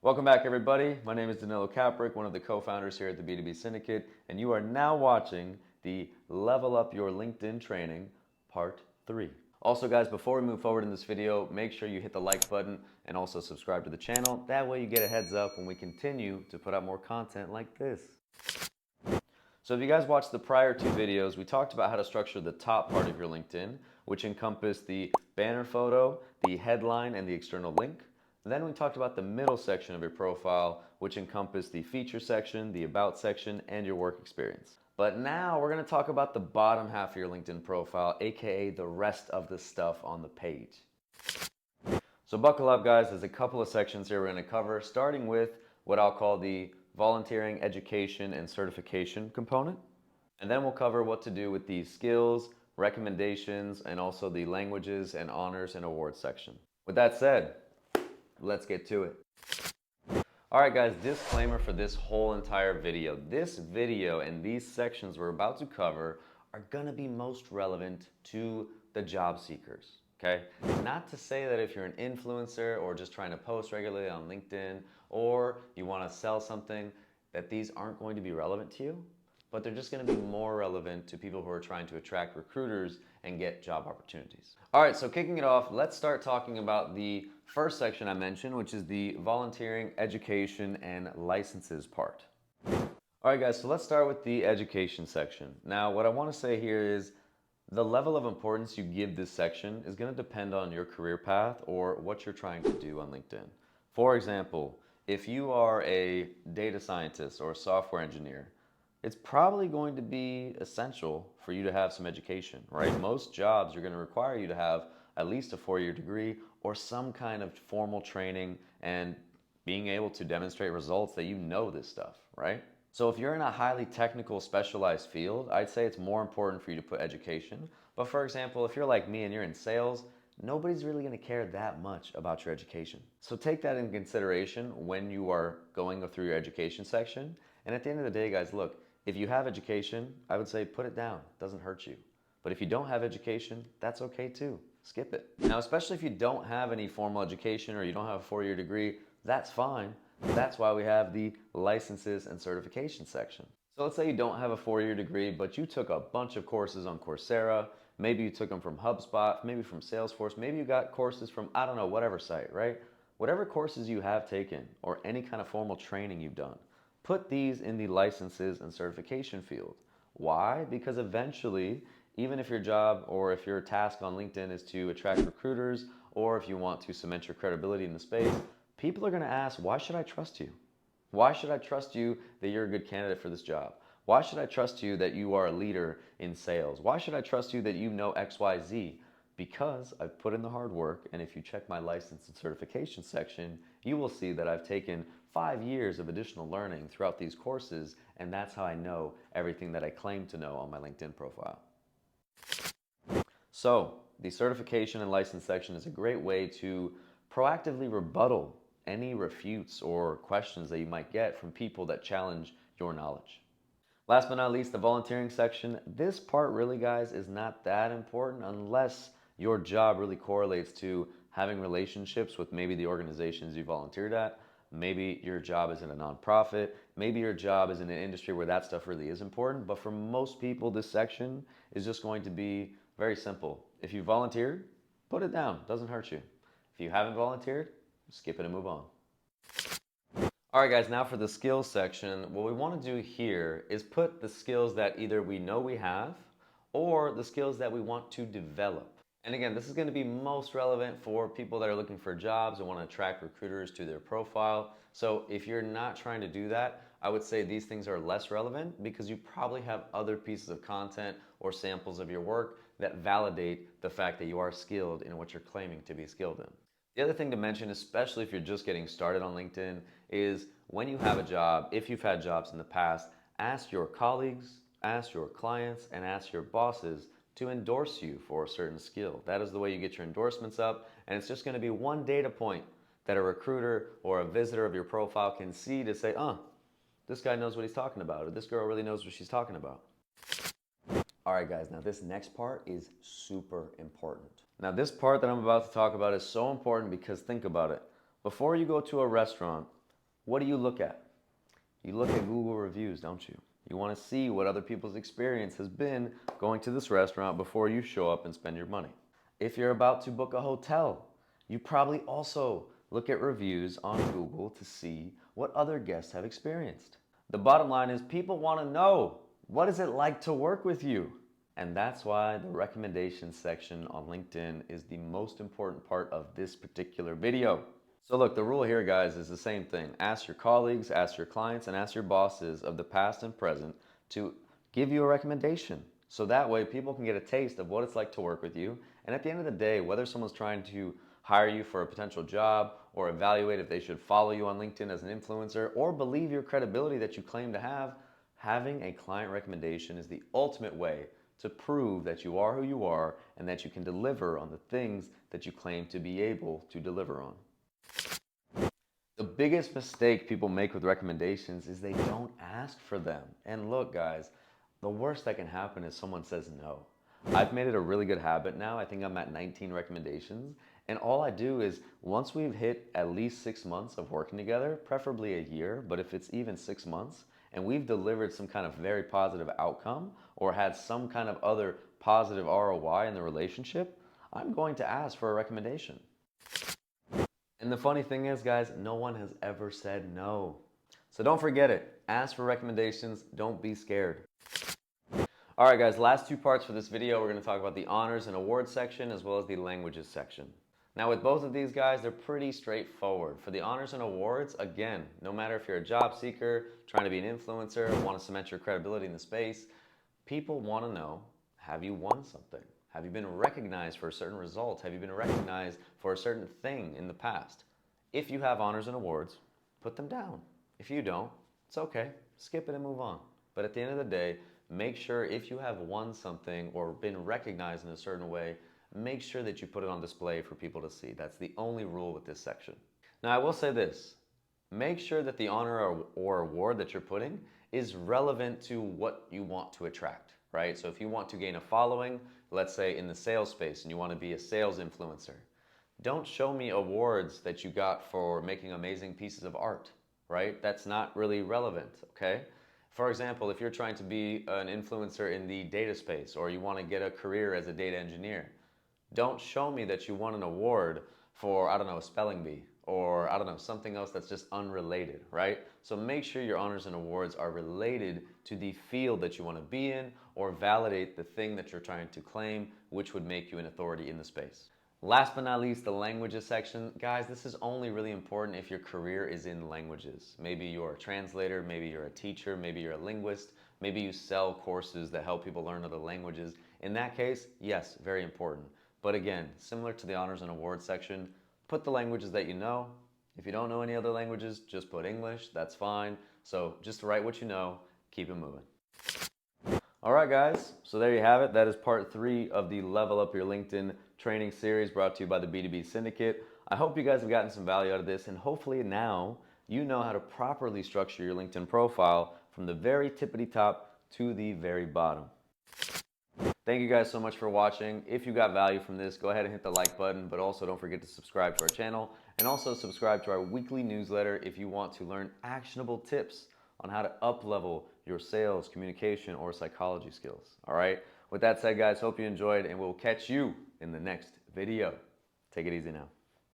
Welcome back, everybody. My name is Danilo Capric, one of the co-founders here at the B2B Syndicate, and you are now watching the Level Up Your LinkedIn Training Part 3. Also, guys, before we move forward in this video, make sure you hit the like button and also subscribe to the channel. That way you get a heads up when we continue to put out more content like this. So if you guys watched the prior two videos, we talked about how to structure the top part of your LinkedIn, which encompassed the banner photo, the headline, and the external link. Then we talked about the middle section of your profile, which encompassed the feature section, the about section, and your work experience. But now we're going to talk about the bottom half of your LinkedIn profile, aka the rest of the stuff on the page. So buckle up, guys. There's a couple of sections here we're going to cover, starting with what I'll call the volunteering, education, and certification component. And then we'll cover what to do with the skills, recommendations, and also the languages and honors and awards section. With that said, let's get to it. All right, guys, disclaimer for this whole entire video. This video and these sections we're about to cover are gonna be most relevant to the job seekers, okay? Not to say that if you're an influencer or just trying to post regularly on LinkedIn or you wanna sell something, that these aren't going to be relevant to you, but they're just gonna be more relevant to people who are trying to attract recruiters and get job opportunities. All right, so kicking it off, let's start talking about the first section I mentioned, which is the volunteering, education, and licenses part. All right, guys, so let's start with the education section. Now, what I wanna say here is the level of importance you give this section is gonna depend on your career path or what you're trying to do on LinkedIn. For example, if you are a data scientist or a software engineer, it's probably going to be essential for you to have some education, right? Most jobs are going to require you to have at least a 4-year degree or some kind of formal training and being able to demonstrate results that you know this stuff, right? So if you're in a highly technical, specialized field, I'd say it's more important for you to put education. But for example, if you're like me and you're in sales, nobody's really going to care that much about your education. So take that in consideration when you are going through your education section. And at the end of the day, guys, look, if you have education, I would say put it down. It doesn't hurt you. But if you don't have education, that's okay too. Skip it. Now, especially if you don't have any formal education or you don't have a 4-year degree, that's fine. That's why we have the licenses and certification section. So let's say you don't have a 4-year degree, but you took a bunch of courses on Coursera. Maybe you took them from HubSpot, maybe from Salesforce. Maybe you got courses from, I don't know, whatever site, right? Whatever courses you have taken or any kind of formal training you've done, put these in the licenses and certification field. Why? Because eventually, even if your job or if your task on LinkedIn is to attract recruiters or if you want to cement your credibility in the space, people are going to ask, why should I trust you? Why should I trust you that you're a good candidate for this job? Why should I trust you that you are a leader in sales? Why should I trust you that you know XYZ? Because I've put in the hard work, and if you check my license and certification section, you will see that I've taken 5 years of additional learning throughout these courses, and that's how I know everything that I claim to know on my LinkedIn profile. So, the certification and license section is a great way to proactively rebuttal any refutes or questions that you might get from people that challenge your knowledge. Last but not least, the volunteering section. This part really, guys, is not that important unless your job really correlates to having relationships with maybe the organizations you volunteered at. Maybe your job is in a nonprofit. Maybe your job is in an industry where that stuff really is important. But for most people, this section is just going to be very simple. If you volunteered, put it down. Doesn't hurt you. If you haven't volunteered, skip it and move on. All right, guys, now for the skills section, what we want to do here is put the skills that either we know we have or the skills that we want to develop. And again, this is going to be most relevant for people that are looking for jobs and want to attract recruiters to their profile. So if you're not trying to do that, I would say these things are less relevant because you probably have other pieces of content or samples of your work that validate the fact that you are skilled in what you're claiming to be skilled in. The other thing to mention, especially if you're just getting started on LinkedIn, is when you have a job, if you've had jobs in the past, ask your colleagues, ask your clients, and ask your bosses to endorse you for a certain skill. That is the way you get your endorsements up, and it's just going to be one data point that a recruiter or a visitor of your profile can see to say, this guy knows what he's talking about, or this girl really knows what she's talking about. All right, guys, now this next part is super important. Now this part that I'm about to talk about is so important because think about it. Before you go to a restaurant, what do you look at? You look at Google reviews, don't you? You want to see what other people's experience has been going to this restaurant before you show up and spend your money. If you're about to book a hotel, you probably also look at reviews on Google to see what other guests have experienced. The bottom line is people want to know, what is it like to work with you? And that's why the recommendations section on LinkedIn is the most important part of this particular video. So look, the rule here, guys, is the same thing. Ask your colleagues, ask your clients, and ask your bosses of the past and present to give you a recommendation. So that way people can get a taste of what it's like to work with you. And at the end of the day, whether someone's trying to hire you for a potential job or evaluate if they should follow you on LinkedIn as an influencer or believe your credibility that you claim to have, having a client recommendation is the ultimate way to prove that you are who you are and that you can deliver on the things that you claim to be able to deliver on. The biggest mistake people make with recommendations is they don't ask for them. And look, guys, the worst that can happen is someone says no. I've made it a really good habit now. I think I'm at 19 recommendations. And all I do is once we've hit at least 6 months of working together, preferably a year, but if it's even 6 months, and we've delivered some kind of very positive outcome or had some kind of other positive ROI in the relationship, I'm going to ask for a recommendation. And the funny thing is, guys, no one has ever said no. So don't forget it. Ask for recommendations. Don't be scared. All right, guys, last 2 parts for this video. We're going to talk about the honors and awards section as well as the languages section. Now, with both of these guys, they're pretty straightforward. For the honors and awards, again, no matter if you're a job seeker, trying to be an influencer, want to cement your credibility in the space, people want to know, have you won something? Have you been recognized for a certain result? Have you been recognized for a certain thing in the past? If you have honors and awards, put them down. If you don't, it's okay. Skip it and move on. But at the end of the day, make sure if you have won something or been recognized in a certain way, make sure that you put it on display for people to see. That's the only rule with this section. Now, I will say this. Make sure that the honor or award that you're putting is relevant to what you want to attract, right? So if you want to gain a following, let's say in the sales space, and you want to be a sales influencer, don't show me awards that you got for making amazing pieces of art, right? That's not really relevant, okay? For example, if you're trying to be an influencer in the data space or you want to get a career as a data engineer, don't show me that you won an award for, I don't know, a spelling bee or, I don't know, something else that's just unrelated, right? So make sure your honors and awards are related to the field that you want to be in or validate the thing that you're trying to claim, which would make you an authority in the space. Last but not least, the languages section. Guys, this is only really important if your career is in languages. Maybe you're a translator, maybe you're a teacher, maybe you're a linguist, maybe you sell courses that help people learn other languages. In that case, yes, very important. But again, similar to the honors and awards section, put the languages that you know. If you don't know any other languages, just put English, that's fine. So just write what you know, keep it moving. All right, guys, so there you have it. That is part 3 of the Level Up Your LinkedIn training series brought to you by the B2B Syndicate. I hope you guys have gotten some value out of this, and hopefully now you know how to properly structure your LinkedIn profile from the very tippity top to the very bottom. Thank you guys so much for watching. If you got value from this, go ahead and hit the like button, but also don't forget to subscribe to our channel and also subscribe to our weekly newsletter if you want to learn actionable tips on how to up-level your sales, communication, or psychology skills. All right? With that said, guys, hope you enjoyed, and we'll catch you in the next video. Take it easy now.